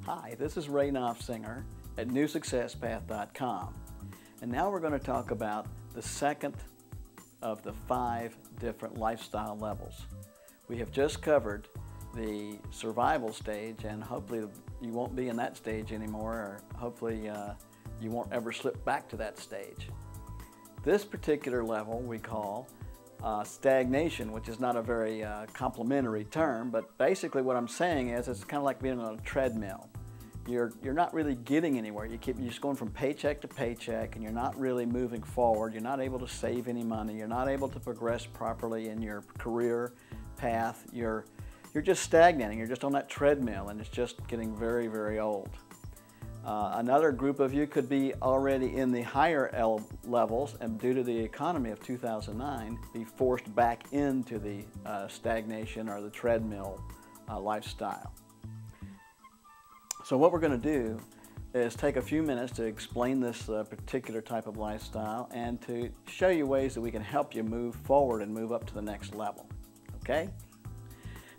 Hi, this is Ray Knopfsinger at NewSuccessPath.com, and now we're going to talk about the second of the 5 different lifestyle levels. We have just covered the survival stage, and hopefully you won't be in that stage anymore, or hopefully you won't ever slip back to that stage. This particular level we call stagnation, which is not a very complimentary term, but basically what I'm saying is it's kind of like being on a treadmill. You're not really getting anywhere. You're just going from paycheck to paycheck, and you're not really moving forward. You're not able to save any money. You're not able to progress properly in your career path. You're just stagnating. You're just on that treadmill, and it's just getting very, very old. Another group of you could be already in the higher levels, and due to the economy of 2009, be forced back into the stagnation or the treadmill lifestyle. So what we're going to do is take a few minutes to explain this particular type of lifestyle and to show you ways that we can help you move forward and move up to the next level. Okay?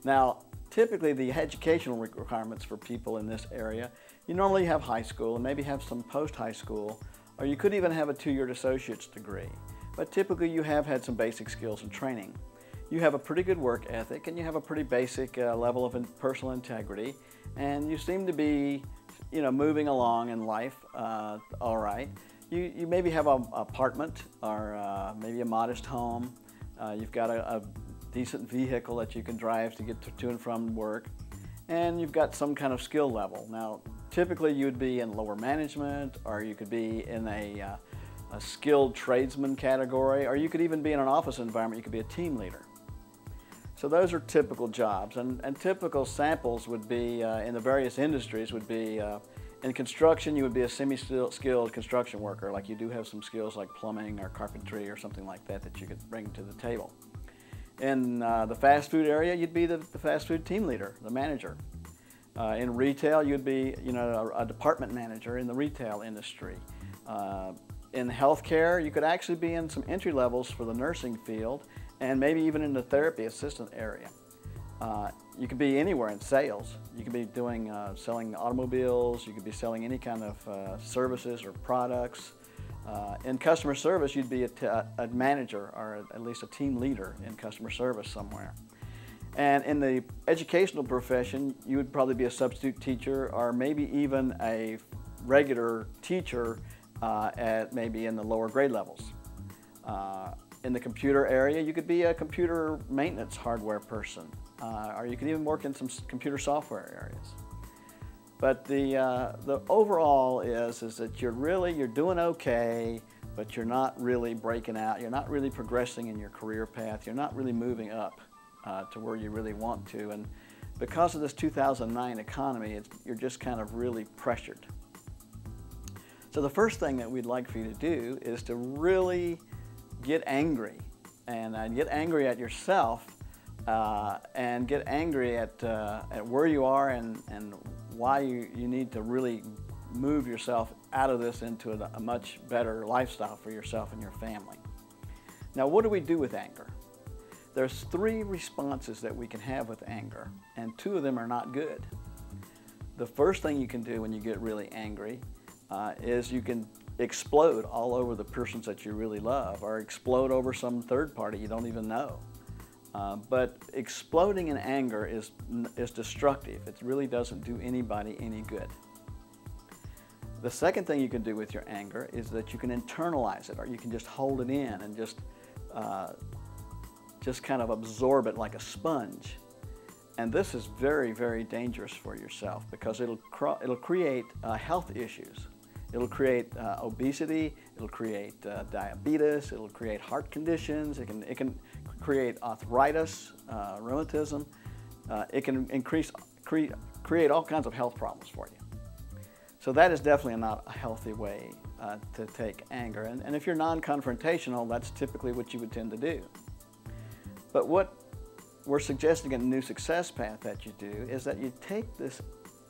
Now, typically the educational requirements for people in this area, you normally have high school and maybe have some post-high school, or you could even have a 2-year associate's degree. But typically you have had some basic skills and training. You have a pretty good work ethic, and you have a pretty basic level of personal integrity, and you seem to be, moving along in life all right. You maybe have an apartment or maybe a modest home. You've got a decent vehicle that you can drive to get to and from work, and you've got some kind of skill level. Now, typically you would be in lower management, or you could be in a skilled tradesman category, or you could even be in an office environment. You could be a team leader. So those are typical jobs, and typical samples would be in the various industries would be in construction. You would be a semi-skilled construction worker, like you do have some skills like plumbing or carpentry or something like that that you could bring to the table. In the fast food area, you'd be the fast food team leader, the manager. In retail, you'd be a department manager in the retail industry. In healthcare, you could actually be in some entry levels for the nursing field, and maybe even in the therapy assistant area. You could be anywhere in sales. You could be doing selling automobiles. You could be selling any kind of services or products. In customer service, you'd be a manager or at least a team leader in customer service somewhere. And in the educational profession, you would probably be a substitute teacher, or maybe even a regular teacher maybe in the lower grade levels. In the computer area, you could be a computer maintenance hardware person, or you could even work in some computer software areas. But the overall is that you're doing okay, but you're not really breaking out. You're not really progressing in your career path. You're not really moving up to where you really want to. And because of this 2009 economy, you're just kind of really pressured. So the first thing that we'd like for you to do is to really get angry, and get angry at yourself, and get angry at where you are and why you need to really move yourself out of this into a much better lifestyle for yourself and your family. Now, what do we do with anger? There's 3 responses that we can have with anger, and 2 of them are not good. The first thing you can do when you get really angry is you can explode all over the persons that you really love, or explode over some third party you don't even know. But exploding in anger is destructive. It really doesn't do anybody any good. The second thing you can do with your anger is that you can internalize it, or you can just hold it in and just kind of absorb it like a sponge. And this is very, very dangerous for yourself, because it'll create health issues. It'll create obesity, it'll create diabetes, it'll create heart conditions, it can create arthritis, rheumatism, it can create all kinds of health problems for you. So that is definitely not a healthy way to take anger. And if you're non-confrontational, that's typically what you would tend to do. But what we're suggesting in the New Success Path that you do is that you take this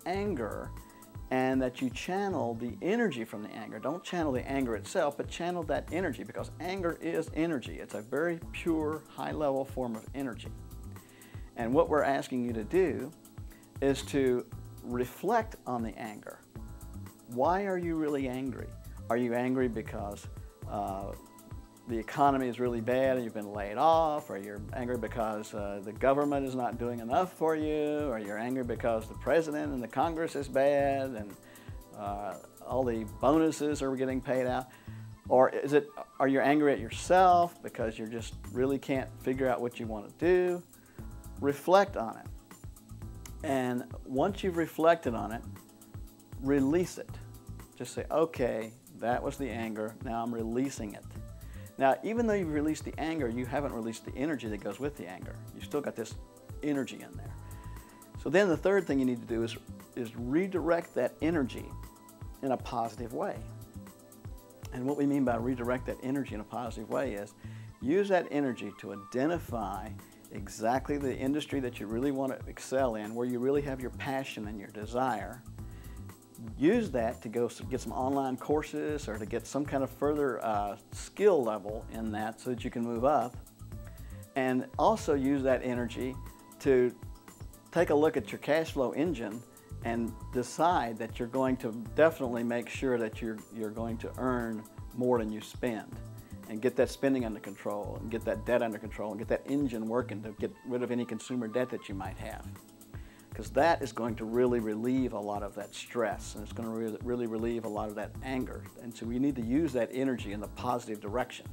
anger and that you channel the energy from the anger. Don't channel the anger itself, but channel that energy, because anger is energy. It's a very pure, high-level form of energy. And what we're asking you to do is to reflect on the anger. Why are you really angry? Are you angry because the economy is really bad and you've been laid off? Or you're angry because the government is not doing enough for you? Or you're angry because the president and the Congress is bad and all the bonuses are getting paid out? Or are you angry at yourself because you just really can't figure out what you want to do? Reflect on it. And once you've reflected on it, release it. Just say, okay, that was the anger, now I'm releasing it. Now, even though you've released the anger, you haven't released the energy that goes with the anger. You've still got this energy in there. So then the third thing you need to do is redirect that energy in a positive way. And what we mean by redirect that energy in a positive way is use that energy to identify exactly the industry that you really want to excel in, where you really have your passion and your desire. Use that to go get some online courses or to get some kind of further skill level in that so that you can move up. And also use that energy to take a look at your cash flow engine and decide that you're going to definitely make sure that you're going to earn more than you spend, and get that spending under control, and get that debt under control, and get that engine working to get rid of any consumer debt that you might have. Because that is going to really relieve a lot of that stress, and it's going to really relieve a lot of that anger. And so we need to use that energy in the positive direction.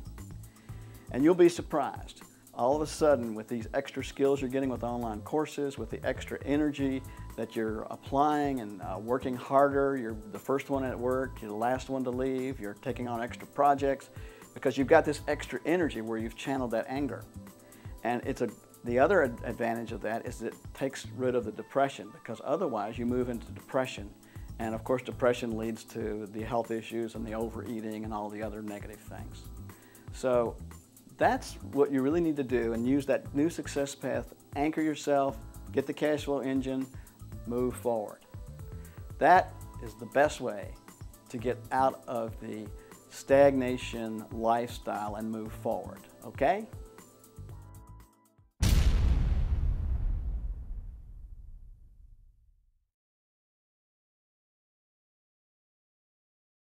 And you'll be surprised. All of a sudden, with these extra skills you're getting with online courses, with the extra energy that you're applying and working harder, you're the first one at work, you're the last one to leave, you're taking on extra projects, because you've got this extra energy where you've channeled that anger. And the other advantage of that is it takes rid of the depression, because otherwise you move into depression. And of course, depression leads to the health issues and the overeating and all the other negative things. So that's what you really need to do, and use that new success path, anchor yourself, get the cash flow engine, move forward. That is the best way to get out of the stagnation lifestyle and move forward, okay?